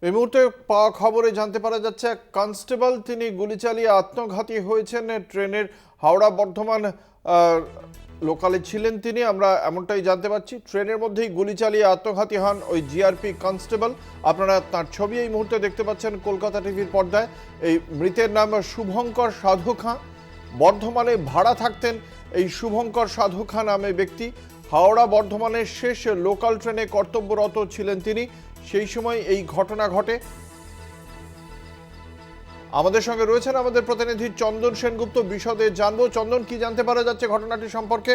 এই মুহূর্তে পাওয়া খবরে জানতে পারা যাচ্ছে এক কনস্টেবল তিনি গুলি চালিয়ে আত্মঘাতী হয়েছেন। ট্রেনের হাওড়া বর্ধমান লোকালে ছিলেন তিনি, আমরা এমনটাই জানতে পারছি। ট্রেনের মধ্যেই গুলি চালিয়ে আত্মঘাতী হন ওই জিআরপি কনস্টেবল। আপনারা তার ছবি এই মুহূর্তে দেখতে পাচ্ছেন কলকাতা টিভির পর্দায়। এই মৃতের নাম শুভঙ্কর সাধু খাঁ। বর্ধমানে ভাড়া থাকতেন এই শুভঙ্কর সাধু খাঁ নামে ব্যক্তি। হাওড়া বর্ধমানের শেষ লোকাল ট্রেনে কর্তব্যরত ছিলেন তিনি, সেই সময় এই ঘটনা ঘটে। আমাদের সঙ্গে রয়েছেন আমাদের প্রতিনিধি চন্দন সেনগুপ্ত, বিশদে জানবো। চন্দন, কি জানতে পারা যাচ্ছে ঘটনাটি সম্পর্কে?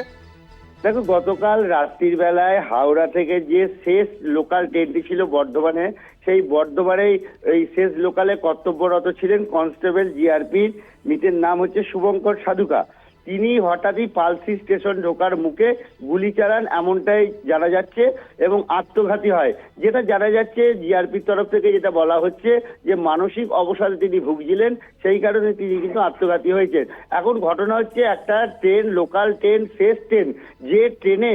দেখো, গতকাল রাত্রির বেলায় হাওড়া থেকে যে শেষ লোকাল ট্রেনটি ছিল বর্ধমানে, সেই বর্ধমানেই এই শেষ লোকালে কর্তব্যরত ছিলেন কনস্টেবল জিআরপির। মৃতের নাম হচ্ছে শুভঙ্কর সাধুকা। তিনি হঠাৎই পালসি স্টেশন ঢোকার মুখে গুলি চালান, এমনটাই জানা যাচ্ছে, এবং আত্মঘাতী হয়। যেটা জানা যাচ্ছে জিআরপির তরফ থেকে, যেটা বলা হচ্ছে যে মানসিক অবসাদে তিনি ভুগছিলেন, সেই কারণে তিনি কিন্তু আত্মঘাতী হয়েছেন। এখন ঘটনা হচ্ছে, একটা ট্রেন, লোকাল ট্রেন, শেষ ট্রেন, যে ট্রেনে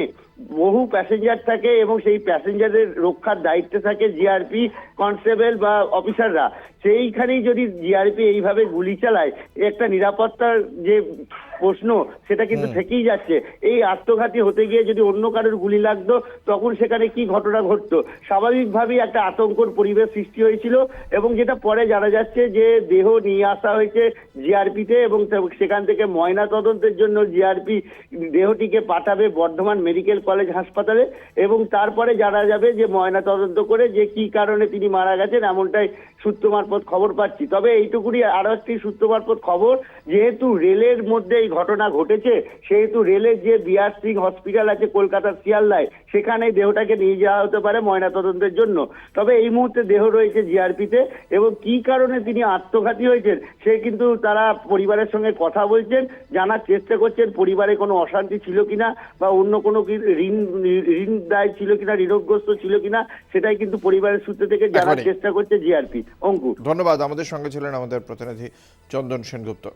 বহু প্যাসেঞ্জার থাকে এবং সেই প্যাসেঞ্জারের রক্ষার দায়িত্বে থাকে জিআরপি কনস্টেবল বা অফিসাররা, সেইখানেই যদি জিআরপি এইভাবে গুলি চালায়, একটা নিরাপত্তার যে প্রশ্ন সেটা কিন্তু থেকেই যাচ্ছে। এই আত্মঘাতী হতে গিয়ে যদি অন্য কারোর গুলি লাগতো, তখন সেখানে কি ঘটনা ঘটতো? স্বাভাবিকভাবেই একটা আতঙ্কর পরিবেশ সৃষ্টি হয়েছিল, এবং যেটা পরে জানা যাচ্ছে যে দেহ নিয়ে আসা হয়েছে জিআরপিতে, এবং সেখান থেকে ময়না তদন্তের জন্য জিআরপি দেহটিকে পাঠাবে বর্ধমান মেডিকেল কলেজ হাসপাতালে, এবং তারপরে জানা যাবে যে ময়না তদন্ত করে যে কি কারণে তিনি মারা গেছেন, এমনটাই সূত্র মারফত খবর পাচ্ছি। তবে এইটুকুনি আরো একটি সূত্র মারফত খবর, যেহেতু রেলের মধ্যে এই ঘটনা ঘটেছে, সেহেতু রেলের যে বিআর সিং হসপিটাল আছে কলকাতার শিয়ালদায়, সেখানে দেহটাকে নিয়ে যাওয়া হতে পারে ময়না তদন্তের জন্য। তবে এই মুহূর্তে দেহ রয়েছে জিআরপিতে, এবং কি কারণে তিনি আত্মঘাতী হয়েছেন সে কিন্তু তারা পরিবারের সঙ্গে কথা বলছেন, জানার চেষ্টা করছেন পরিবারে কোনো অশান্তি ছিল কিনা, বা অন্য কোনো ঋণ দায় ছিল কিনা, ঋণগ্রস্ত ছিল কিনা, সেটাই কিন্তু পরিবারের সূত্র থেকে জানার চেষ্টা করছে জিআরপি। অঙ্কুর, ধন্যবাদ। আমাদের সঙ্গে ছিলেন আমাদের প্রতিনিধি চন্দন সেনগুপ্ত।